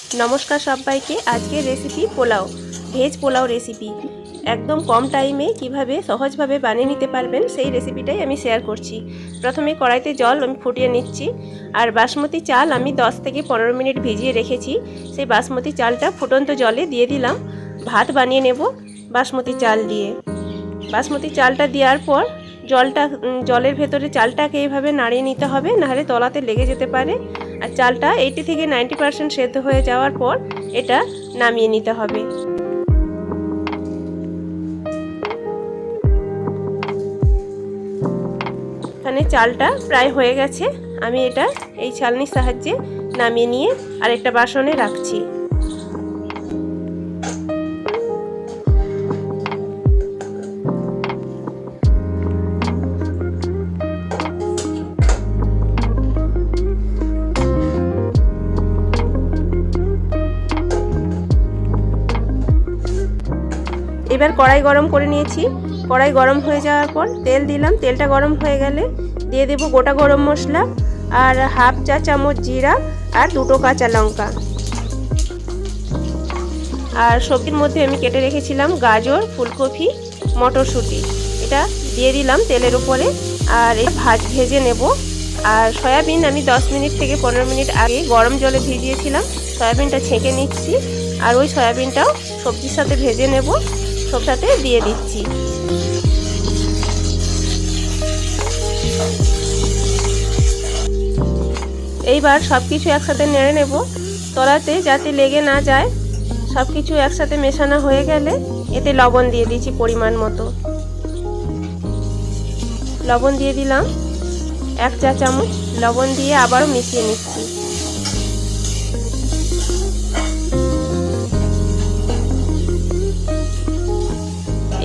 নমস্কার সবাইকে। আজকের recipe pulao, veg pulao recipe. একদম কম টাইমে কিভাবে সহজভাবে বানিয়ে নিতে পারবেন সেই রেসিপিটাই আমি শেয়ার করছি। প্রথমে কড়াইতে জল আমি ফুটিয়ে নিচ্ছি, আর বাসমতি চাল আমি 10 থেকে 15 মিনিট ভিজিয়ে রেখেছি। সেই বাসমতি চালটা ফুটন্ত জলে দিয়ে দিলাম। ভাত বানিয়ে নেব বাসমতি চাল দিয়ে। বাসমতি চালটা দেওয়ার পর জলের ভেতরে চালটাকে এইভাবে নাড়িয়ে নিতে হবে, নাহলে তলাতে লেগে যেতে পারে। আর চালটা 80 থেকে 90% সেদ্ধ হয়ে যাওয়ার পর এটা নামিয়ে নিতে হবে। এখানে চালটা প্রায় হয়ে গেছে, আমি এটা এই ছালনির সাহায্যে নামিয়ে নিয়ে আরেকটা বাসনে রাখছি। এবার কড়াই গরম করে নিয়েছি। কড়াই গরম হয়ে যাওয়ার পর তেল দিলাম। তেলটা গরম হয়ে গেলে দিয়ে দেব গোটা গরম মশলা আর হাফ চা চামচ জিরা আর 2টো কাঁচা লঙ্কা। আর সবজির মধ্যে আমি কেটে রেখেছিলাম গাজর, ফুলকপি, মটরশুঁটি, এটা দিয়ে দিলাম তেলের উপরে। আর এই ভেজে নেব। আর সয়াবিন আমি 10 মিনিট থেকে 15 মিনিট আগে গরম জলে ভিজিয়েছিলাম, সয়াবিনটা ছেঁকে নিচ্ছি। আর ওই সয়াবিনটাও সবজির সাথে ভেজে নেব, সব সাথে দিয়ে দিচ্ছি। এইবার সব কিছু একসাথে নেড়ে নেব, তলাতে যাতে লেগে না যায়। সব কিছু একসাথে মেশানো হয়ে গেলে এতে লবণ দিয়ে দিচ্ছি পরিমাণ মতো। লবণ দিয়ে দিলাম 1 চা চামচ। লবণ দিয়ে আবারও মিশিয়ে নিচ্ছি।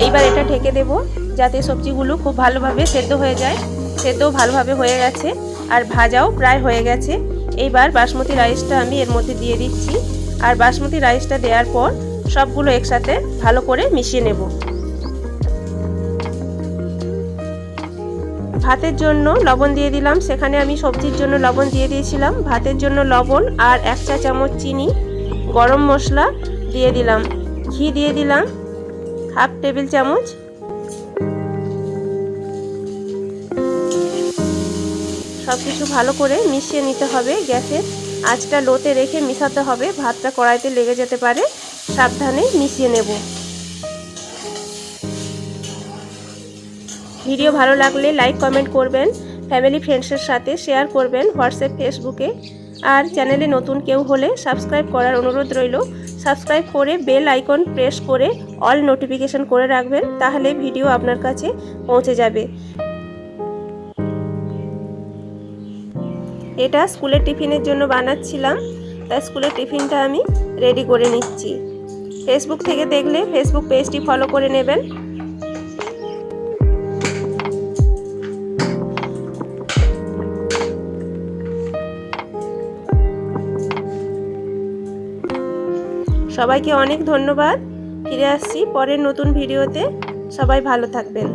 এইবার এটা ঢেকে দেব যাতে সবজিগুলো খুব ভালোভাবে সেদ্ধ হয়ে যায়। সেদ্ধও ভালোভাবে হয়ে গেছে আর ভাজাও প্রায় হয়ে গেছে। এইবার বাসমতি রাইসটা আমি এর মধ্যে দিয়ে দিচ্ছি। আর বাসমতি রাইসটা দেওয়ার পর সবগুলো একসাথে ভালো করে মিশিয়ে নেব। ভাতের জন্য লবণ দিয়ে দিলাম, সেখানে আমি সবজির জন্য লবণ দিয়ে দিয়েছিলাম। ভাতের জন্য লবণ আর 1 চা চামচ চিনি। গরম মশলা দিয়ে দিলাম। ঘি দিয়ে দিলাম হাফ টেবিল চামচ। সব কিছু ভালো করে মিশিয়ে নিতে হবে। গ্যাসের আঁচটা লোতে রেখে মিশাতে হবে, ভাতটা কড়াইতে লেগে যেতে পারে, সাবধানে মিশিয়ে নেব। ভিডিও ভালো লাগলে লাইক কমেন্ট করবেন, ফ্যামিলি ফ্রেন্ডসের সাথে শেয়ার করবেন হোয়াটসঅ্যাপ ফেসবুকে। আর চ্যানেলে নতুন কেউ হলে সাবস্ক্রাইব করার অনুরোধ রইল। সাবস্ক্রাইব করে বেল আইকন প্রেস করে অল নোটিফিকেশন করে রাখবেন, তাহলে ভিডিও আপনার কাছে পৌঁছে যাবে। এটা স্কুলের টিফিনের জন্য বানাচ্ছিলাম, তাই স্কুলের টিফিনটা আমি রেডি করে নিচ্ছি। ফেসবুক থেকে দেখলে ফেসবুক পেজটি ফলো করে নেবেন। সবাইকে অনেক ধন্যবাদ। ফিরে আসছি পরের নতুন ভিডিওতে। সবাই ভালো থাকবেন।